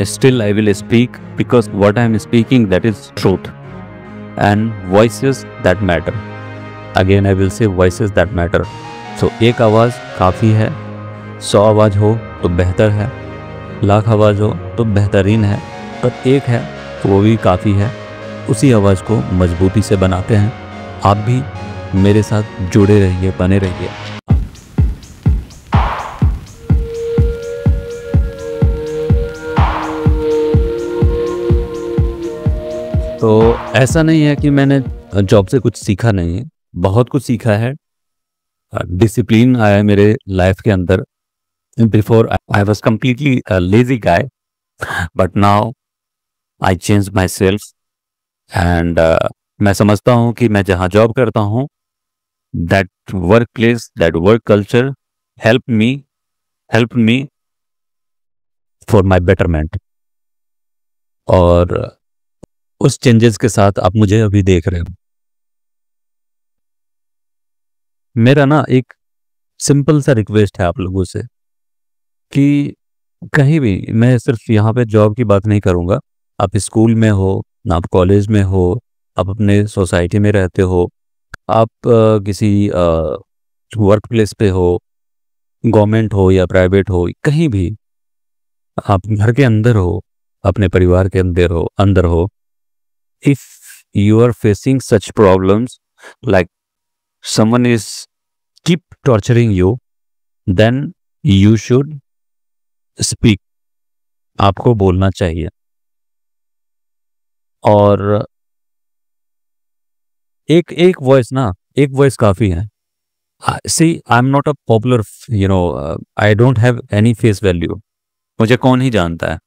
still I will speak because what I am speaking, that is truth, and voices that matter. Again I will say voices that matter. So एक आवाज़ काफ़ी है, 100 आवाज़ हो तो बेहतर है, लाख आवाज़ हो तो बेहतरीन है, पर एक है वो भी काफ़ी है। उसी आवाज़ को मजबूती से बनाते हैं। आप भी मेरे साथ जुड़े रहिए, बने रहिए। तो ऐसा नहीं है कि मैंने जॉब से कुछ सीखा नहीं है, बहुत कुछ सीखा है। डिसिप्लिन आया है मेरे लाइफ के अंदर। Before I was completely lazy guy, but now I change my self and मैं समझता हूँ कि मैं जहाँ जॉब करता हूँ, that work place, that work culture help me for my betterment. और उस चेंजेस के साथ आप मुझे अभी देख रहे हो। मेरा ना एक सिंपल सा रिक्वेस्ट है आप लोगों से कि कहीं भी, मैं सिर्फ यहाँ पे जॉब की बात नहीं करूँगा, आप स्कूल में हो, आप कॉलेज में हो, आप अपने सोसाइटी में रहते हो, आप किसी वर्क प्लेस पे हो, गवर्नमेंट हो या प्राइवेट हो, कहीं भी आप घर के अंदर हो, अपने परिवार के अंदर हो, if you are facing such problems like someone is keep torturing you, then you should speak. आपको बोलना चाहिए। और एक वॉइस काफी है। See, I'm not a popular, I don't have any face value. मुझे कौन ही जानता है,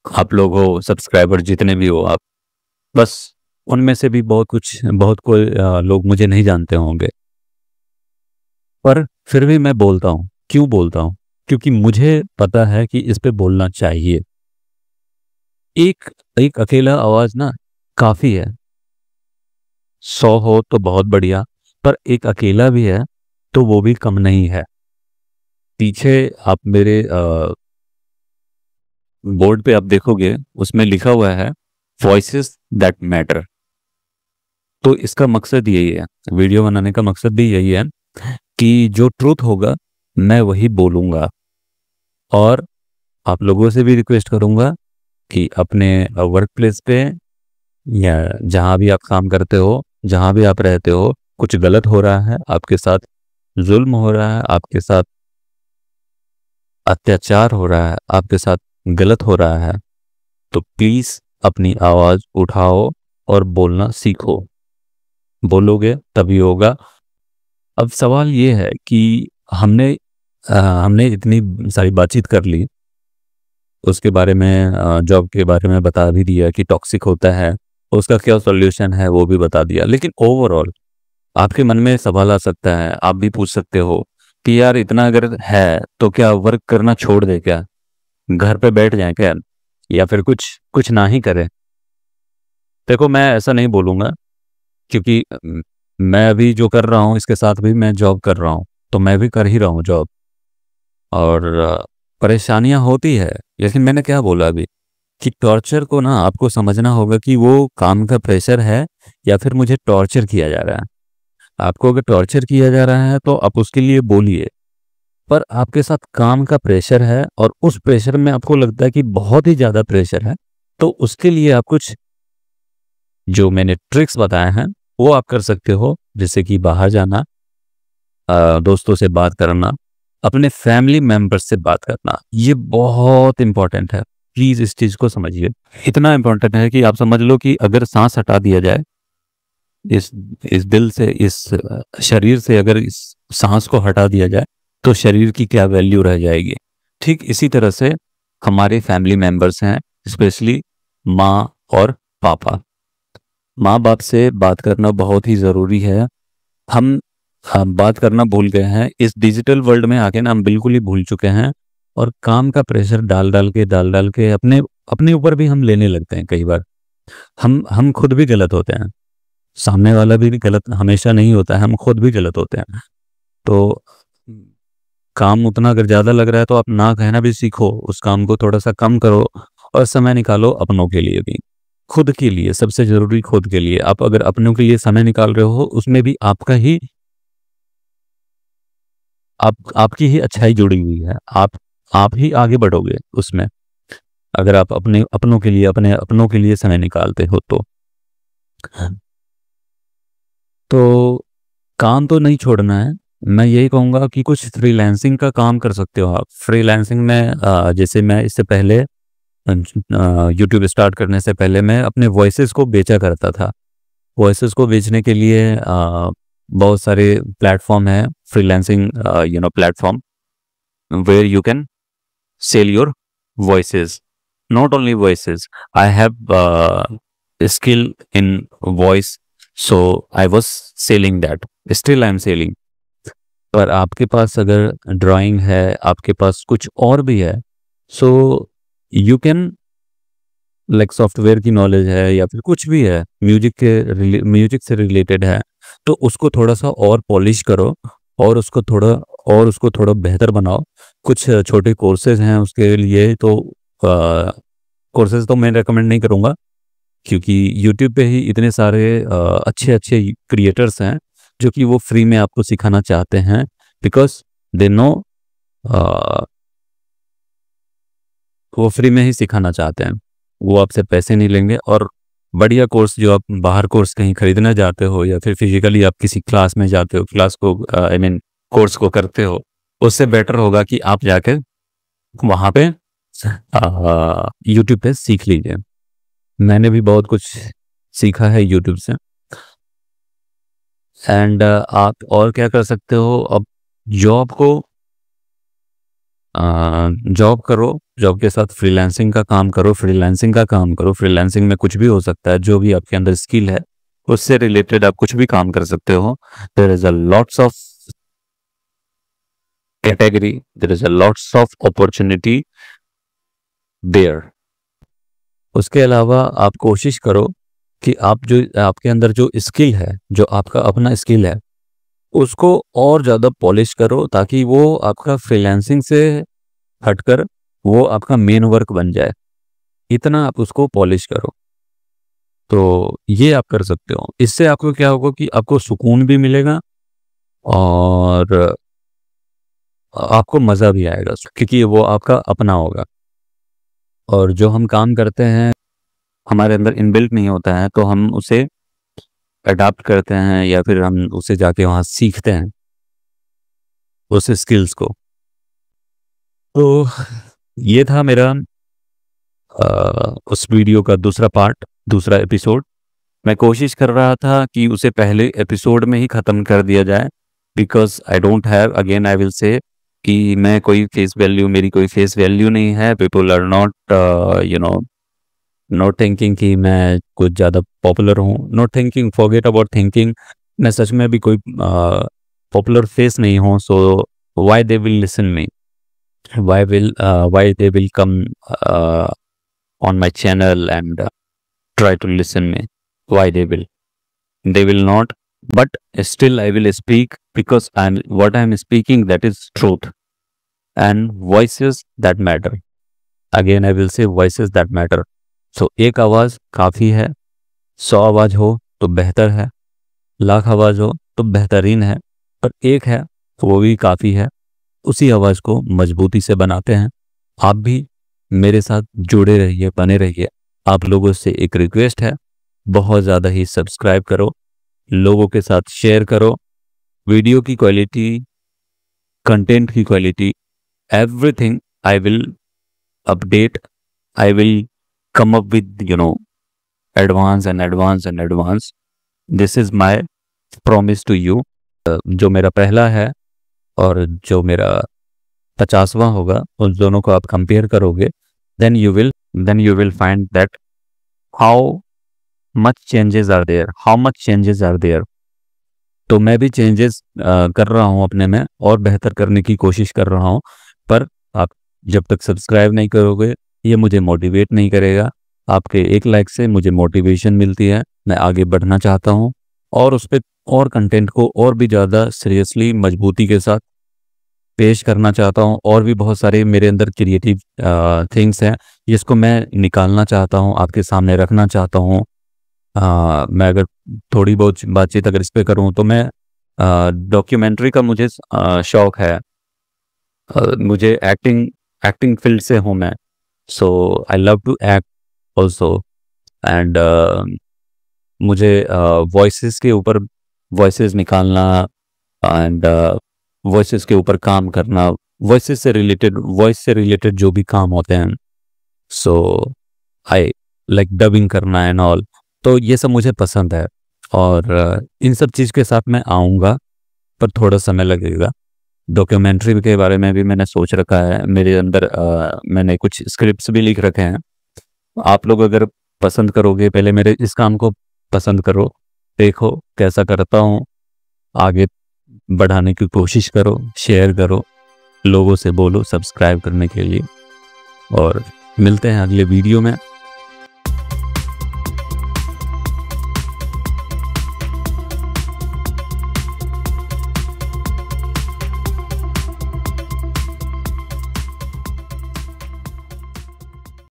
आप लोग हो, सब्सक्राइबर जितने भी हो आप, बस उनमें से भी बहुत कोई लोग मुझे नहीं जानते होंगे, पर फिर भी मैं बोलता हूँ। क्यों बोलता हूँ? क्योंकि मुझे पता है कि इस पे बोलना चाहिए। एक अकेला आवाज ना काफी है, 100 हो तो बहुत बढ़िया, पर एक अकेला भी है तो वो भी कम नहीं है। पीछे आप मेरे बोर्ड पे आप देखोगे, उसमें लिखा हुआ है वॉइसेस दैट मैटर। तो इसका मकसद यही है, वीडियो बनाने का मकसद भी यही है कि जो ट्रूथ होगा मैं वही बोलूँगा। और आप लोगों से भी रिक्वेस्ट करूँगा कि अपने वर्क प्लेस पे या जहाँ भी आप काम करते हो, जहाँ भी आप रहते हो, कुछ गलत हो रहा है, आपके साथ जुल्म हो रहा है, आपके साथ अत्याचार हो रहा है, आपके साथ गलत हो रहा है, तो प्लीज़ अपनी आवाज़ उठाओ और बोलना सीखो। बोलोगे तभी होगा। अब सवाल ये है कि हमने इतनी सारी बातचीत कर ली, उसके बारे में, जॉब के बारे में बता भी दिया कि टॉक्सिक होता है, उसका क्या सॉल्यूशन है वो भी बता दिया। लेकिन ओवरऑल आपके मन में सवाल आ सकता है, आप भी पूछ सकते हो कि यार इतना अगर है तो क्या वर्क करना छोड़ दे, क्या घर पे बैठ जाए क्या, या फिर कुछ ना ही करें। देखो, मैं ऐसा नहीं बोलूँगा, क्योंकि मैं अभी जो कर रहा हूँ इसके साथ भी मैं जॉब कर रहा हूँ, तो मैं भी कर ही रहा हूँ जॉब, और परेशानियाँ होती है। लेकिन मैंने क्या बोला अभी कि टॉर्चर को ना आपको समझना होगा कि वो काम का प्रेशर है या फिर मुझे टॉर्चर किया जा रहा है। आपको अगर टॉर्चर किया जा रहा है तो आप उसके लिए बोलिए, पर आपके साथ काम का प्रेशर है और उस प्रेशर में आपको लगता है कि बहुत ही ज़्यादा प्रेशर है, तो उसके लिए आप कुछ जो मैंने ट्रिक्स बताए हैं वो आप कर सकते हो, जैसे कि बाहर जाना, दोस्तों से बात करना, अपने फैमिली मेंबर्स से बात करना। ये बहुत इंपॉर्टेंट है, प्लीज़ इस चीज़ को समझिए। इतना इंपॉर्टेंट है कि आप समझ लो कि अगर सांस हटा दिया जाए इस दिल से, इस शरीर से, अगर इस सांस को हटा दिया जाए तो शरीर की क्या वैल्यू रह जाएगी। ठीक इसी तरह से हमारे फैमिली मेंबर्स हैं, स्पेशली माँ और पापा। माँ बाप से बात करना बहुत ही ज़रूरी है। हम बात करना भूल गए हैं इस डिजिटल वर्ल्ड में आके ना, हम बिल्कुल ही भूल चुके हैं, और काम का प्रेशर डाल डाल के अपने ऊपर भी हम लेने लगते हैं। कई बार हम खुद भी गलत होते हैं, सामने वाला भी गलत हमेशा नहीं होता है, हम खुद भी गलत होते हैं। तो काम उतना अगर ज़्यादा लग रहा है तो आप ना कहना भी सीखो, उस काम को थोड़ा सा कम करो और समय निकालो अपनों के लिए भी, खुद के लिए, सबसे ज़रूरी खुद के लिए। आप अगर अपनों के लिए समय निकाल रहे हो, उसमें भी आपकी ही अच्छाई जुड़ी हुई है, आप ही आगे बढ़ोगे उसमें, अगर आप अपने अपनों के लिए, अपने अपनों के लिए समय निकालते हो तो काम तो नहीं छोड़ना है। मैं यही कहूँगा कि कुछ फ्रीलांसिंग का काम कर सकते हो आप। फ्रीलांसिंग में जैसे मैं इससे पहले यूट्यूब स्टार्ट करने से पहले मैं अपने वॉइसेस को बेचा करता था। वॉइसेस को बेचने के लिए बहुत सारे प्लेटफॉर्म हैं, freelancing platform, where you can sell your voices. Not only voices, I have skill in voice, so I was selling that. Still I am selling. पर आपके पास अगर ड्राइंग है, आपके पास कुछ और भी है, so you can, like software की नॉलेज है या फिर कुछ भी है, म्यूजिक से रिलेटेड है, तो उसको थोड़ा सा और पॉलिश करो और उसको थोड़ा बेहतर बनाओ। कुछ छोटे कोर्सेज हैं उसके लिए, तो कोर्सेज तो मैं रेकमेंड नहीं करूँगा, क्योंकि यूट्यूब पे ही इतने सारे अच्छे अच्छे क्रिएटर्स हैं जो कि वो फ्री में आपको सिखाना चाहते हैं, बिकॉज दे नो, वो फ्री में ही सिखाना चाहते हैं, वो आपसे पैसे नहीं लेंगे। और बढ़िया कोर्स जो आप बाहर कोर्स कहीं खरीदना जाते हो या फिर फिजिकली आप किसी क्लास में जाते हो, क्लास को कोर्स को करते हो, उससे बेटर होगा कि आप जाके वहाँ पे यूट्यूब पे सीख लीजिए। मैंने भी बहुत कुछ सीखा है यूट्यूब से। एंड आप और क्या कर सकते हो, अब जॉब करो, जॉब के साथ फ्रीलांसिंग का काम करो, फ्रीलांसिंग में कुछ भी हो सकता है, जो भी आपके अंदर स्किल है उससे रिलेटेड आप कुछ भी काम कर सकते हो। There is a lots of category, there is a lots of opportunity there. उसके अलावा आप कोशिश करो कि आपके अंदर जो स्किल है, जो आपका अपना स्किल है, उसको और ज़्यादा पॉलिश करो, ताकि वो आपका फ्रीलांसिंग से हटकर वो आपका मेन वर्क बन जाए। इतना आप उसको पॉलिश करो, तो ये आप कर सकते हो। इससे आपको क्या होगा कि आपको सुकून भी मिलेगा और आपको मज़ा भी आएगा, क्योंकि वो आपका अपना होगा। और जो हम काम करते हैं हमारे अंदर इनबिल्ट नहीं होता है, तो हम उसे अडाप्ट करते हैं या फिर हम उसे जाके वहाँ सीखते हैं उस स्किल्स को। तो ये था मेरा उस वीडियो का दूसरा एपिसोड। मैं कोशिश कर रहा था कि उसे पहले एपिसोड में ही ख़त्म कर दिया जाए, because I don't have, again I will say, कि मैं मेरी कोई फेस वैल्यू नहीं है। पीपल आर नॉट थिंकिंग कि मैं कुछ ज़्यादा पॉपुलर हूँ। Not thinking, forget about thinking, मैं सच में भी कोई पॉपुलर फेस नहीं हूँ। So why they will listen me, why they will come on my channel and try to listen me? Why they will not, but still I will speak, because what I'm speaking, that is truth, and voices that matter. Again I will say, voices that matter. So एक आवाज़ काफ़ी है, 100 आवाज़ हो तो बेहतर है, लाख आवाज़ हो तो बेहतरीन है, पर एक है तो वो भी काफ़ी है। उसी आवाज़ को मजबूती से बनाते हैं। आप भी मेरे साथ जुड़े रहिए, बने रहिए। आप लोगों से एक रिक्वेस्ट है, बहुत ज़्यादा ही सब्सक्राइब करो, लोगों के साथ शेयर करो। वीडियो की क्वालिटी, कंटेंट की quality, everything I will update, I will come up with advance. This is my promise to you. जो मेरा पहला है और जो मेरा 50वां होगा, उन दोनों को आप कंपेयर करोगे, then you will find that how much changes are there. तो मैं भी चेंजेस कर रहा हूँ अपने में, और बेहतर करने की कोशिश कर रहा हूँ। पर आप जब तक सब्सक्राइब नहीं करोगे, ये मुझे मोटिवेट नहीं करेगा। आपके एक लाइक से मुझे मोटिवेशन मिलती है, मैं आगे बढ़ना चाहता हूँ और उस पर और कंटेंट को और भी ज़्यादा सीरियसली, मजबूती के साथ पेश करना चाहता हूँ। और भी बहुत सारे मेरे अंदर क्रिएटिव थिंग्स हैं जिसको मैं निकालना चाहता हूँ, आपके सामने रखना चाहता हूँ। मैं अगर थोड़ी बहुत बातचीत अगर इस पे करूँ तो मैं डॉक्यूमेंट्री का मुझे शौक है। मुझे एक्टिंग एक्टिंग फील्ड से हूँ मैं, so I love to act also. And मुझे वॉइसेस के ऊपर वॉइसेस निकालना एंड वॉइसेस के ऊपर काम करना, वॉइस से रिलेटेड जो भी काम होते हैं, सो आई लाइक डबिंग करना एंड ऑल। तो ये सब मुझे पसंद है और इन सब चीज़ के साथ मैं आऊँगा, पर थोड़ा समय लगेगा। डॉक्यूमेंट्री के बारे में भी मैंने सोच रखा है, मेरे अंदर मैंने कुछ स्क्रिप्ट्स भी लिख रखे हैं। आप लोग अगर पसंद करोगे, पहले मेरे इस काम को पसंद करो, देखो कैसा करता हूँ, आगे बढ़ाने की कोशिश करो, शेयर करो, लोगों से बोलो सब्सक्राइब करने के लिए। और मिलते हैं अगले वीडियो में।